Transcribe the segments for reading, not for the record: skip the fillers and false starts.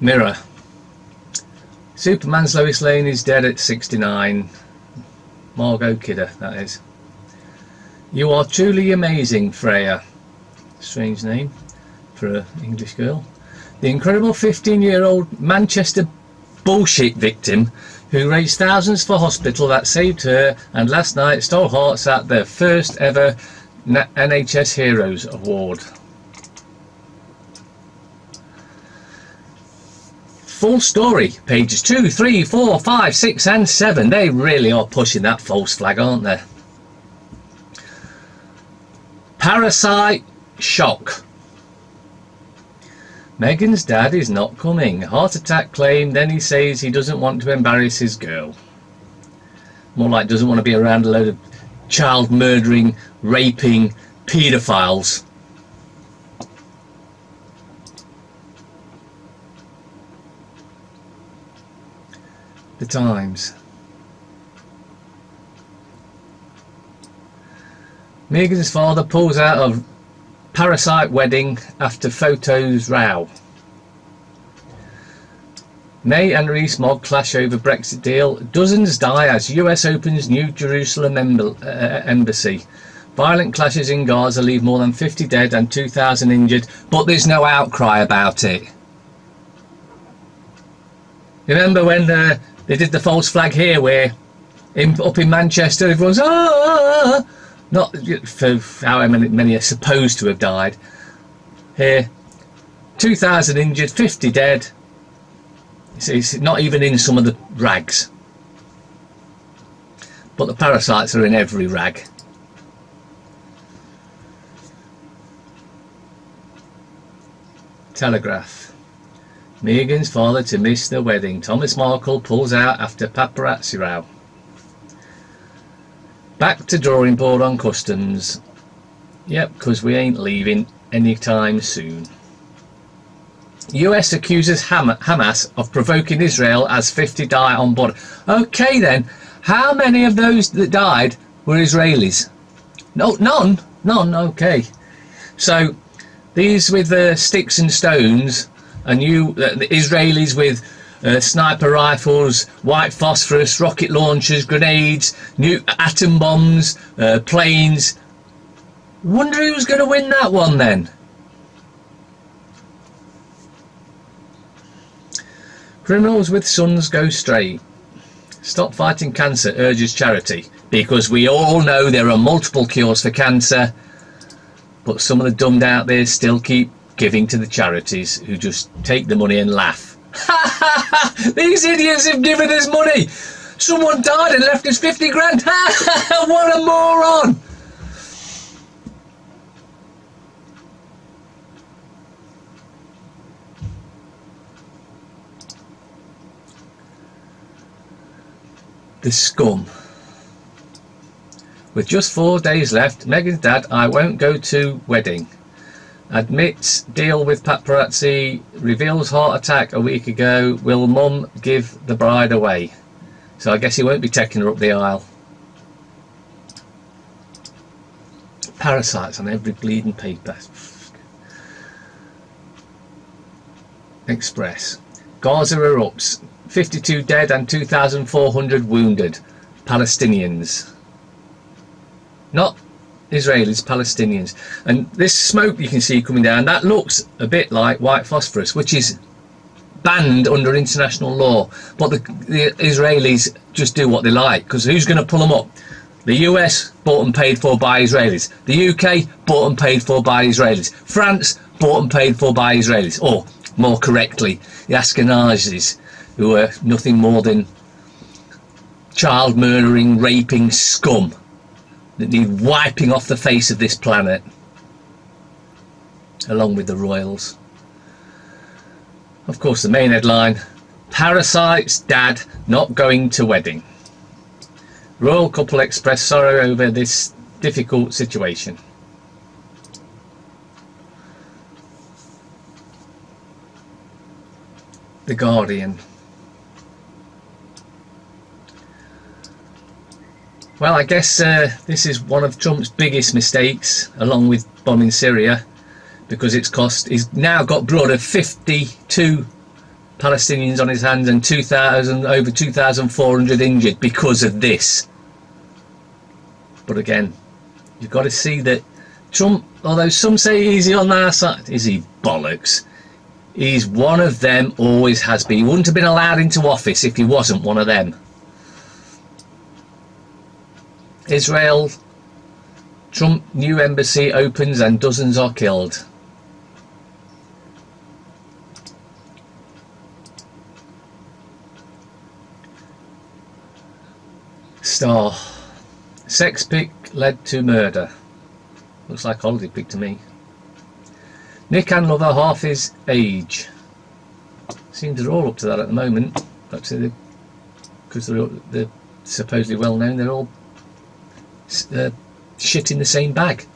Mirror. Superman's Lois Lane is dead at 69. Margot Kidder, that is. You are truly amazing, Freya. Strange name for an English girl. The incredible 15-year-old Manchester bullshit victim who raised thousands for hospital that saved her and last night stole hearts at the first ever NHS Heroes Award. Full story, pages 2, 3, 4, 5, 6 and 7. They really are pushing that false flag, aren't they? Parasite shock. Meghan's dad is not coming. Heart attack claim, then he says he doesn't want to embarrass his girl. More like doesn't want to be around a load of child murdering, raping paedophiles. The Times. Meghan's father pulls out of parasite wedding after photos row. May and Rees-Mogg clash over Brexit deal. Dozens die as US opens New Jerusalem embassy. Violent clashes in Gaza leave more than 50 dead and 2,000 injured, but there's no outcry about it. Remember when they did the false flag here, where up in Manchester everyone's not for how many are supposed to have died. Here, 2,000 injured, 50 dead. It's not even in some of the rags, but the parasites are in every rag. Telegraph. Meghan's father to miss the wedding. Thomas Markle pulls out after paparazzi row. Back to drawing board on customs. Yep, because we ain't leaving anytime soon. US accuses Hamas of provoking Israel as 50 die on board. Okay then, how many of those that died were Israelis? No, none, okay. So these with sticks and stones, and the Israelis with sniper rifles, white phosphorus, rocket launchers, grenades, atom bombs, planes. Wonder who's going to win that one then? Criminals with sons go straight. Stop fighting cancer, urges charity. Because we all know there are multiple cures for cancer, but some of the dumbed out there still keep giving to the charities who just take the money and laugh. These idiots have given us money. Someone died and left us 50 grand. What a moron. The scum. With just 4 days left, Meghan's dad, I won't go to wedding. Admits deal with paparazzi, reveals heart attack a week ago, will mum give the bride away? So I guess he won't be taking her up the aisle. Parasites on every bleeding paper. Express. Gaza erupts, 52 dead and 2,400 wounded. Palestinians. Not Israelis, Palestinians. And this smoke you can see coming down, that looks a bit like white phosphorus, which is banned under international law. But the Israelis just do what they like, because who's going to pull them up? The US, bought and paid for by Israelis. The UK, bought and paid for by Israelis. France, bought and paid for by Israelis. Or, more correctly, the Ashkenazis, who are nothing more than child murdering, raping scum that need wiping off the face of this planet, along with the royals. Of course, the main headline, Parasite's dad not going to wedding. Royal couple express sorrow over this difficult situation. The Guardian. Well, I guess this is one of Trump's biggest mistakes, along with bombing Syria, because he's now got blood of 52 Palestinians on his hands and over 2,400 injured because of this. But again, you've got to see that Trump, although some say he's on our side, is he bollocks? He's one of them, always has been. He wouldn't have been allowed into office if he wasn't one of them. Israel, Trump new embassy opens and dozens are killed. Star. Sex pic led to murder. Looks like holiday pic to me. Nick and lover half his age. Seems they're all up to that at the moment. Actually, because they're supposedly well known, they're all shit in the same bag.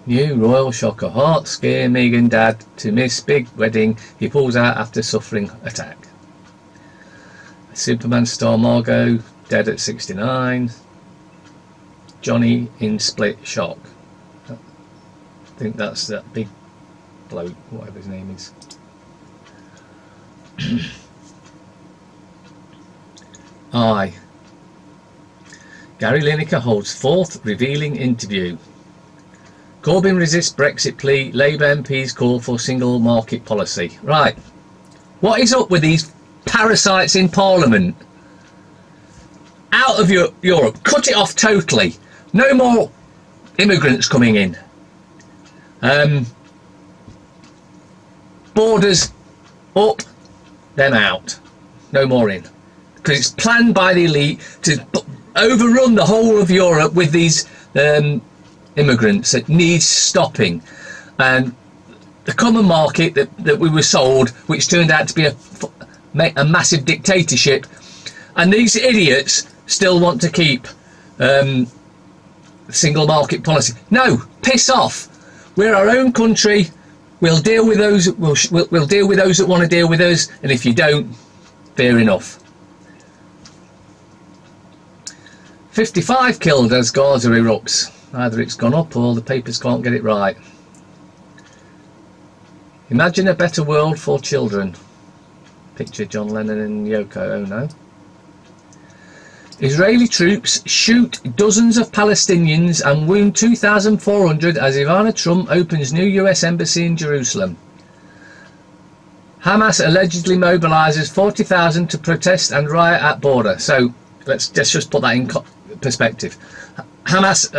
New royal shocker. Heart scare Meghan dad to miss big wedding. He pulls out after suffering attack. Superman star Margot dead at 69. Johnny in split shock. I think that's that big bloke, whatever his name is. I. Gary Lineker holds fourth revealing interview. Corbyn resists Brexit plea. Labour MPs call for single market policy. Right. What is up with these parasites in Parliament? Out of Europe. Cut it off totally. No more immigrants coming in. Borders up, them out. No more in. Because it's planned by the elite to overrun the whole of Europe with these immigrants that needs stopping. And the common market that we were sold, which turned out to be a massive dictatorship, and these idiots still want to keep single market policy. No, piss off. We're our own country. We'll deal with those. We'll deal with those that want to deal with us, and if you don't, fair enough. 55 killed as Gaza erupts. Either it's gone up or the papers can't get it right. Imagine a better world for children. Picture John Lennon and Yoko Ono. Israeli troops shoot dozens of Palestinians and wound 2,400 as Ivana Trump opens new US embassy in Jerusalem. Hamas allegedly mobilises 40,000 to protest and riot at border. So let's just put that in perspective. Hamas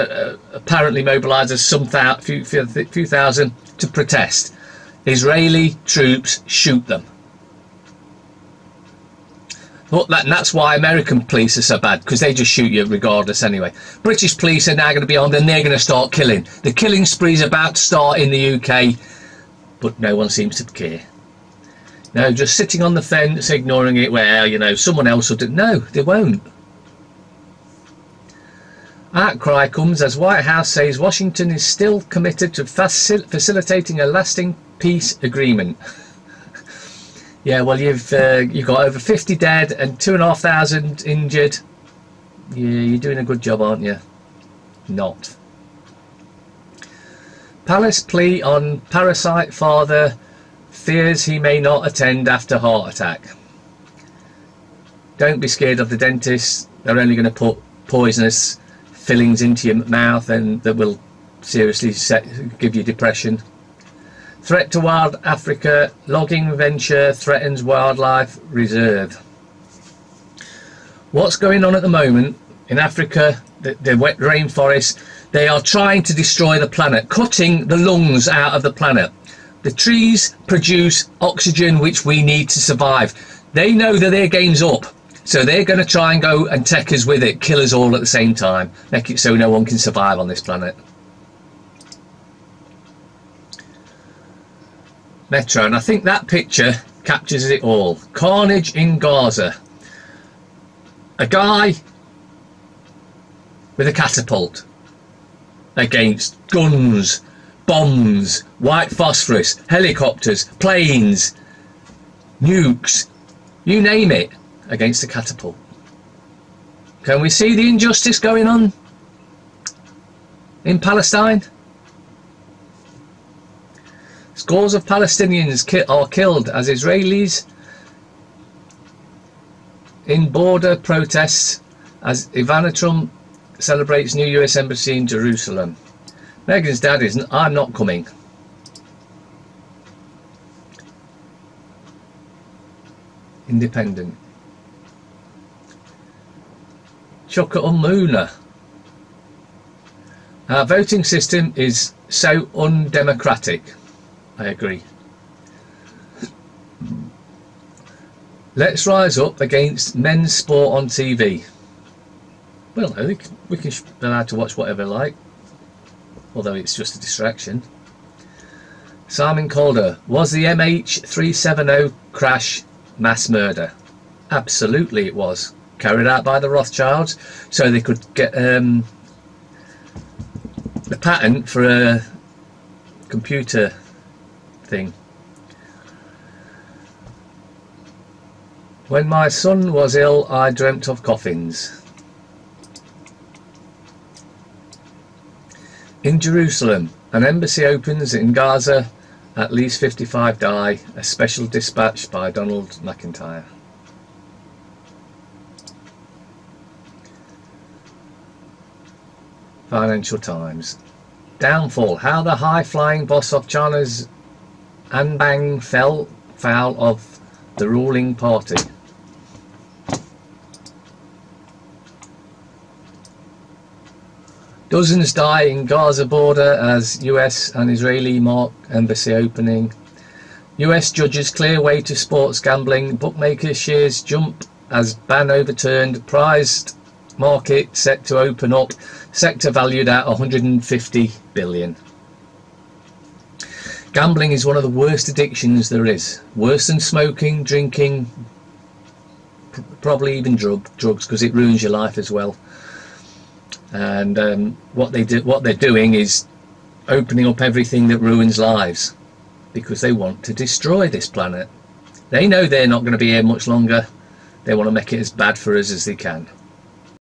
apparently mobilises some few thousand to protest. Israeli troops shoot them. Well, that's why American police are so bad, because they just shoot you regardless anyway. British police are now going to be on, and they're going to start killing. The killing spree is about to start in the UK, but no one seems to care. No, just sitting on the fence, ignoring it. Well, you know, someone else will do. No, they won't. Outcry comes as White House says Washington is still committed to facilitating a lasting peace agreement. Yeah, well, you've got over 50 dead and 2,500 injured. Yeah, you're doing a good job, aren't you? Not. Palace plea on parasite father fears he may not attend after heart attack. Don't be scared of the dentist. They're only going to put poisonous fillings into your mouth, and that will seriously give you depression. Threat to wild Africa. Logging venture threatens wildlife reserve. What's going on at the moment in Africa, the wet rainforest? They are trying to destroy the planet, cutting the lungs out of the planet. The trees produce oxygen which we need to survive. They know that their game's up, so they're going to try and go and take us with it, kill us all at the same time, make it so no one can survive on this planet. Metro, and I think that picture captures it all. Carnage in Gaza. A guy with a catapult against guns, bombs, white phosphorus, helicopters, planes, nukes, you name it, against a catapult. Can we see the injustice going on in Palestine? Scores of Palestinians are killed as Israelis in border protests as Ivana Trump celebrates new US embassy in Jerusalem. Meghan's dad isn't. I'm not coming. Independent. Chuka Umuna. Our voting system is so undemocratic. I agree. Let's rise up against men's sport on TV. Well, I think we can be allowed to watch whatever we like, although it's just a distraction. Simon Calder, was the MH370 crash mass murder? Absolutely it was. Carried out by the Rothschilds so they could get the patent for a computer thing. When my son was ill, I dreamt of coffins. In Jerusalem, an embassy opens in Gaza, at least 55 die, a special dispatch by Donald McIntyre. Financial Times. Downfall, how the high-flying boss of China's Anbang fell foul of the ruling party. Dozens die in Gaza border as US and Israeli mark embassy opening. US judges clear way to sports gambling. Bookmakers shares jump as ban overturned. Prized market set to open up. Sector valued at 150 billion. Gambling is one of the worst addictions there is. Worse than smoking, drinking, probably even drugs, because it ruins your life as well. And what they're doing is opening up everything that ruins lives, because they want to destroy this planet. They know they're not going to be here much longer. They want to make it as bad for us as they can.